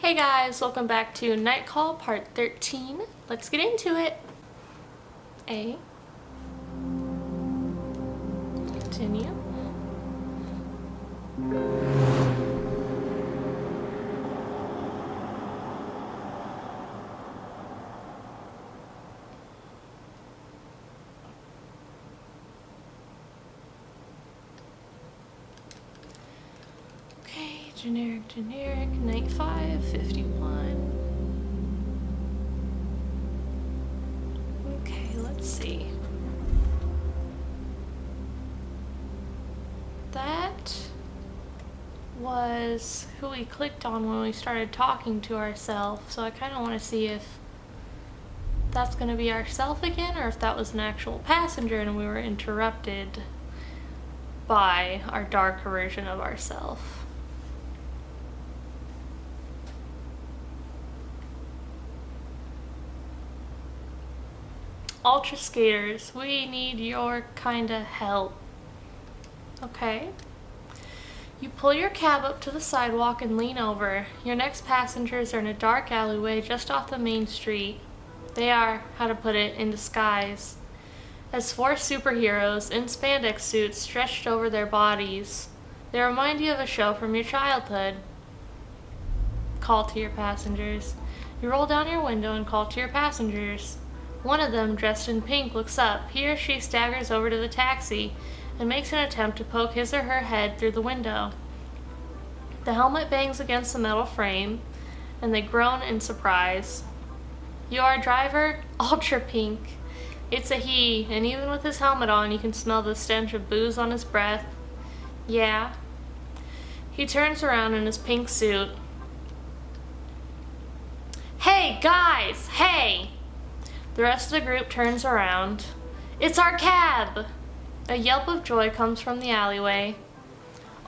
Hey guys, welcome back to Night Call Part 13. Let's get into it. A. Continue. Okay, generic, night 5, 51. Okay, let's see. That was who we clicked on when we started talking to ourselves, so I kind of want to see if that's going to be ourself again, or if that was an actual passenger and we were interrupted by our darker version of ourselves. Ultra skaters, we need your kinda help. Okay. You pull your cab up to the sidewalk and lean over. Your next passengers are in a dark alleyway just off the main street. They are, how to put it, in disguise as 4 superheroes in spandex suits stretched over their bodies. They remind you of a show from your childhood. Call to your passengers. You roll down your window and call to your passengers. One of them, dressed in pink, looks up. He or she staggers over to the taxi and makes an attempt to poke his or her head through the window. The helmet bangs against the metal frame, and they groan in surprise. You are a driver? Ultra Pink. It's a he, and even with his helmet on, you can smell the stench of booze on his breath. Yeah. He turns around in his pink suit. Hey, guys! Hey! The rest of the group turns around. It's our cab! A yelp of joy comes from the alleyway.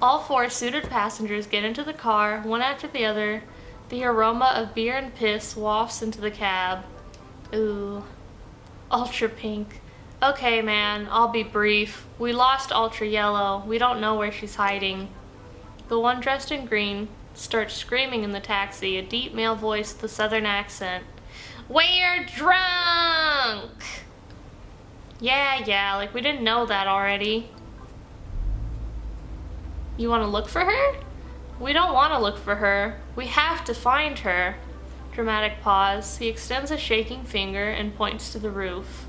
All 4 suited passengers get into the car, one after the other. The aroma of beer and piss wafts into the cab. Ooh. Ultra Pink. Okay, man, I'll be brief. We lost Ultra Yellow. We don't know where she's hiding. The one dressed in green starts screaming in the taxi, a deep male voice with a southern accent. We're drunk! Yeah, like we didn't know that already. You want to look for her? We don't want to look for her. We have to find her. Dramatic pause. He extends a shaking finger and points to the roof.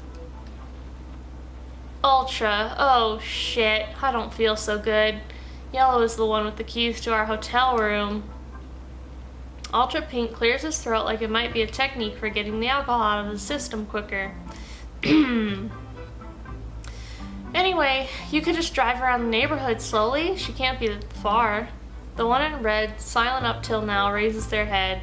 Ultra. Oh, shit. I don't feel so good. Yellow is the one with the keys to our hotel room. Ultra Pink clears his throat like it might be a technique for getting the alcohol out of the system quicker. Anyway, you could just drive around the neighborhood slowly. She can't be far. The one in red, silent up till now, raises their head.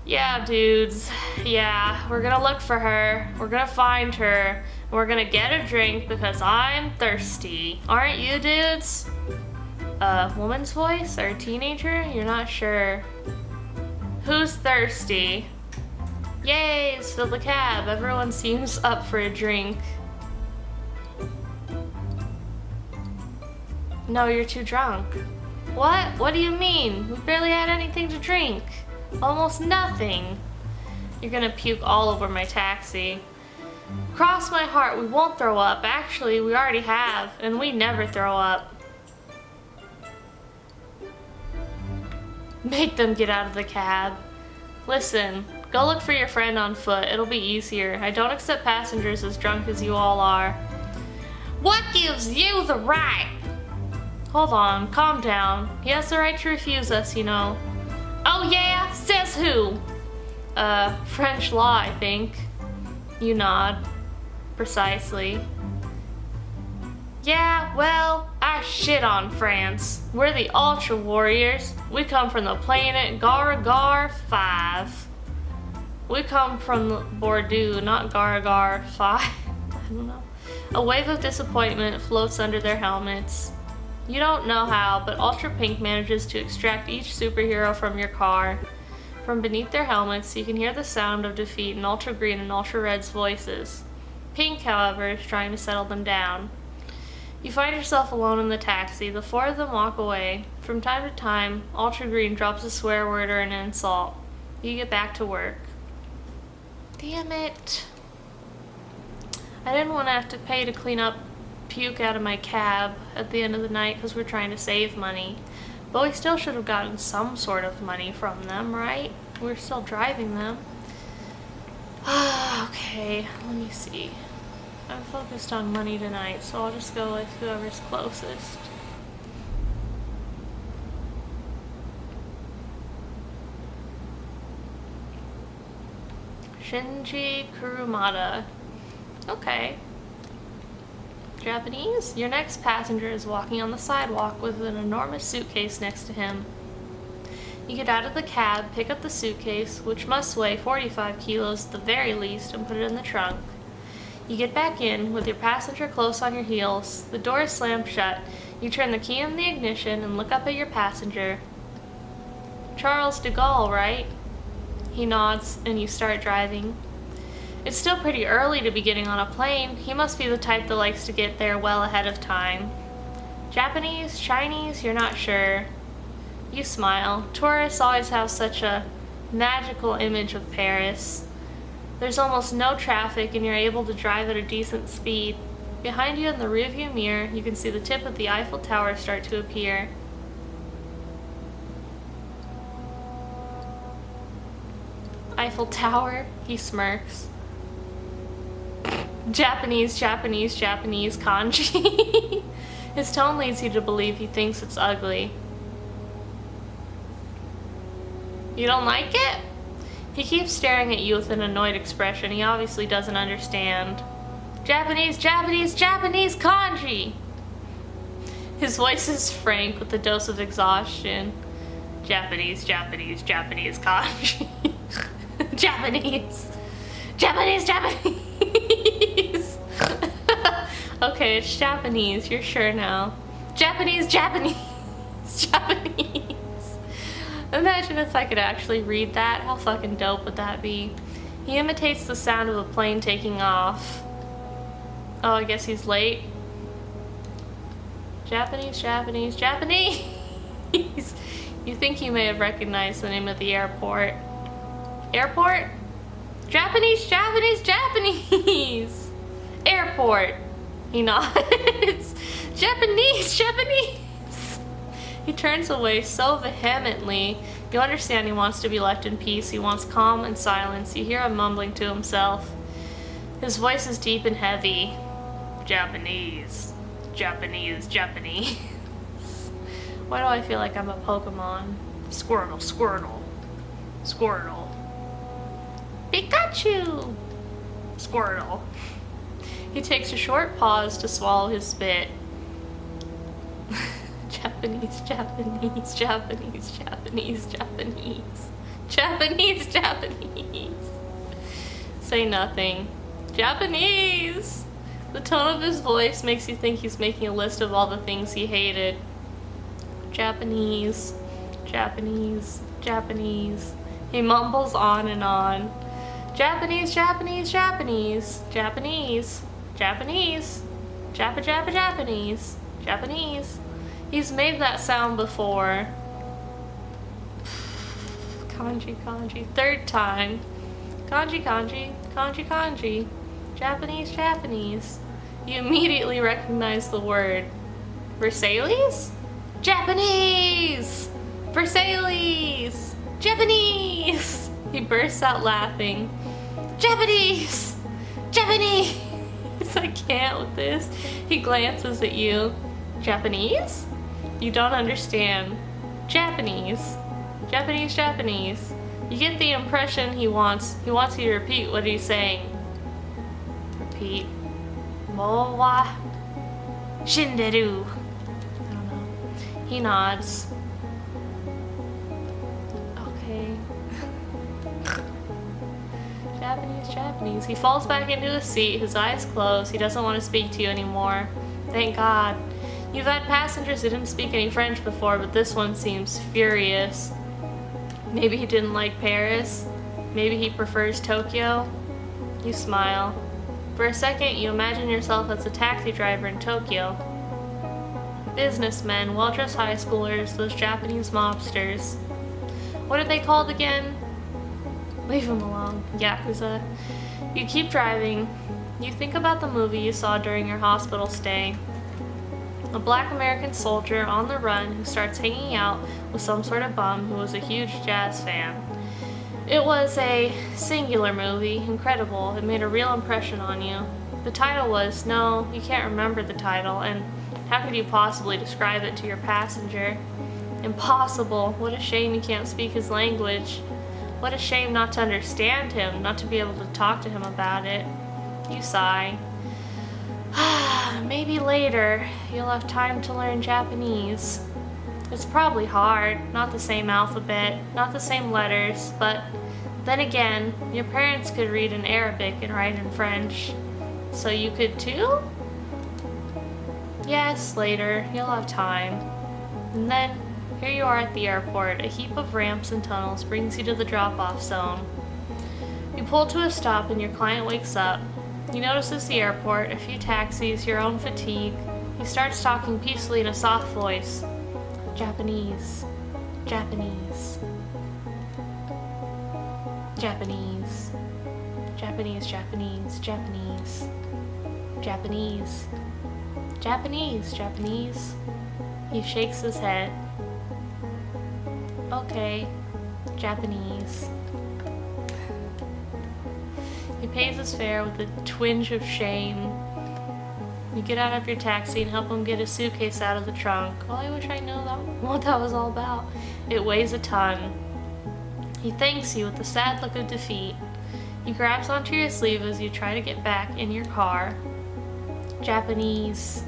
Yeah, dudes. Yeah, we're gonna look for her. We're gonna find her. And we're gonna get a drink because I'm thirsty. Aren't you, dudes? A woman's voice? Or a teenager? You're not sure. Who's thirsty? Yay, it's filled the cab. Everyone seems up for a drink. No, you're too drunk. What? What do you mean? We barely had anything to drink. Almost nothing. You're gonna puke all over my taxi. Cross my heart, we won't throw up. Actually, we already have, and we never throw up. Make them get out of the cab. Listen, go look for your friend on foot. It'll be easier. I don't accept passengers as drunk as you all are. What gives you the right? Hold on, calm down. He has the right to refuse us, you know. Oh yeah? Says who? French law, I think. You nod. Precisely. Yeah, well, I shit on France. We're the Ultra Warriors. We come from the planet Garagar 5. We come from Bordeaux, not Garagar 5. I don't know. A wave of disappointment floats under their helmets. You don't know how, but Ultra Pink manages to extract each superhero from your car. From beneath their helmets, you can hear the sound of defeat in Ultra Green and Ultra Red's voices. Pink, however, is trying to settle them down. You find yourself alone in the taxi. The 4 of them walk away. From time to time, Ultra Green drops a swear word or an insult. You get back to work. Damn it. I didn't want to have to pay to clean up puke out of my cab at the end of the night because we're trying to save money. But we still should have gotten some sort of money from them, right? We're still driving them. Okay, let me see. I'm focused on money tonight, so I'll just go with whoever's closest. Shinji Kurumada. Okay. Japanese? Your next passenger is walking on the sidewalk with an enormous suitcase next to him. You get out of the cab, pick up the suitcase, which must weigh 45 kilos at the very least, and put it in the trunk. You get back in, with your passenger close on your heels. The door is slammed shut. You turn the key in the ignition and look up at your passenger. Charles de Gaulle, right? He nods, and you start driving. It's still pretty early to be getting on a plane. He must be the type that likes to get there well ahead of time. Japanese? Chinese? You're not sure. You smile. Tourists always have such a magical image of Paris. There's almost no traffic and you're able to drive at a decent speed. Behind you in the rearview mirror, you can see the tip of the Eiffel Tower start to appear. Eiffel Tower? He smirks. Japanese, Japanese, Japanese kanji. His tone leads you to believe he thinks it's ugly. You don't like it? He keeps staring at you with an annoyed expression. He obviously doesn't understand. Japanese, Japanese, Japanese kanji! His voice is frank with a dose of exhaustion. Japanese, Japanese, Japanese kanji. Japanese. Japanese, Japanese! Okay, it's Japanese. You're sure now. Japanese, Japanese, Japanese. Imagine if I could actually read that. How fucking dope would that be? He imitates the sound of a plane taking off. Oh, I guess he's late. Japanese, Japanese, Japanese! You think he may have recognized the name of the airport. Airport? Japanese, Japanese, Japanese! Airport! He nods. Japanese, Japanese! He turns away so vehemently. You understand he wants to be left in peace. He wants calm and silence. You hear him mumbling to himself. His voice is deep and heavy. Japanese. Japanese. Japanese. Why do I feel like I'm a Pokemon? Squirtle, Squirtle. Squirtle. Pikachu! Squirtle. He takes a short pause to swallow his spit. Japanese, Japanese, Japanese, Japanese, Japanese. Japanese, Japanese. Say nothing. Japanese! The tone of his voice makes you think he's making a list of all the things he hated. Japanese, Japanese, Japanese. He mumbles on and on. Japanese, Japanese, Japanese, Japanese, Japanese, Japanese, Japanese. He's made that sound before. Kanji, kanji. Third time. Kanji, kanji, kanji, kanji. Japanese, Japanese. You immediately recognize the word. Versailles? Japanese! Versailles! Japanese! He bursts out laughing. Japanese! Japanese! I can't with this. He glances at you. Japanese? You don't understand. Japanese. Japanese, Japanese. You get the impression he wants you to repeat what he's saying. Repeat. Mo wa shinderu. I don't know. He nods. Okay. Japanese, Japanese. He falls back into his seat, his eyes closed. He doesn't want to speak to you anymore. Thank God. You've had passengers who didn't speak any French before, but this one seems furious. Maybe he didn't like Paris. Maybe he prefers Tokyo. You smile. For a second, you imagine yourself as a taxi driver in Tokyo. businessmen, well-dressed high schoolers, those Japanese mobsters. What are they called again? Leave them alone. Yakuza. You keep driving. You think about the movie you saw during your hospital stay. A black American soldier on the run who starts hanging out with some sort of bum who was a huge jazz fan. It was a singular movie, incredible. It made a real impression on you. The title was, no, you can't remember the title, and how could you possibly describe it to your passenger? Impossible. What a shame you can't speak his language. What a shame not to understand him, not to be able to talk to him about it. You sigh. Maybe later you'll have time to learn Japanese. It's probably hard, not the same alphabet, not the same letters, but then again, your parents could read in Arabic and write in French. So you could too? Yes, later, you'll have time. And then, here you are at the airport. A heap of ramps and tunnels brings you to the drop-off zone. You pull to a stop and your client wakes up. He notices the airport, a few taxis, your own fatigue. He starts talking peacefully in a soft voice. Japanese. Japanese. Japanese. Japanese, Japanese, Japanese. Japanese. Japanese, Japanese. He shakes his head. Okay, Japanese. He pays his fare with a twinge of shame. You get out of your taxi and help him get his suitcase out of the trunk. Well, I wish I knew what that was all about. It weighs a ton. He thanks you with a sad look of defeat. He grabs onto your sleeve as you try to get back in your car. Japanese.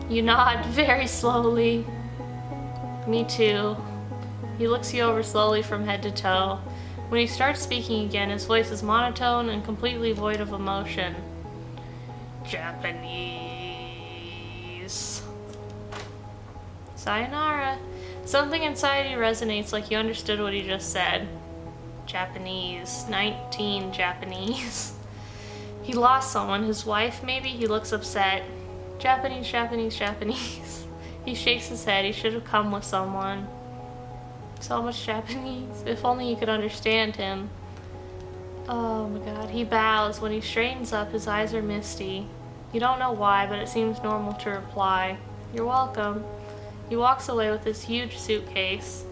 You nod very slowly. Me too. He looks you over slowly from head to toe. When he starts speaking again, his voice is monotone and completely void of emotion. Japanese. Sayonara. Something inside you resonates like you understood what he just said. Japanese. 19 Japanese. He lost someone, his wife maybe? He looks upset. Japanese, Japanese, Japanese. He shakes his head. He should have come with someone. So much Japanese. If only you could understand him. Oh my god. He bows. When he straightens up, his eyes are misty. You don't know why, but it seems normal to reply. You're welcome. He walks away with his huge suitcase.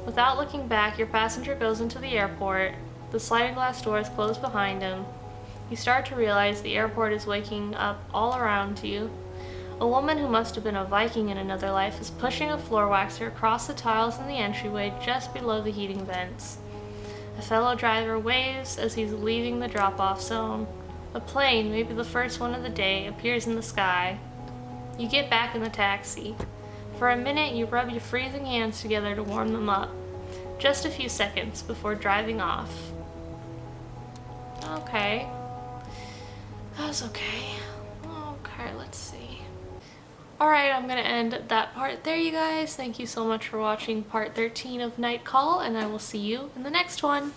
Without looking back, your passenger goes into the airport. The sliding glass doors close behind him. You start to realize the airport is waking up all around you. A woman who must have been a Viking in another life is pushing a floor waxer across the tiles in the entryway just below the heating vents. A fellow driver waves as he's leaving the drop-off zone. A plane, maybe the first one of the day, appears in the sky. You get back in the taxi. For a minute, you rub your freezing hands together to warm them up. Just a few seconds before driving off. Okay. That was okay. Okay, let's see. Alright, I'm gonna end that part there, you guys. Thank you so much for watching part 13 of Night Call, and I will see you in the next one.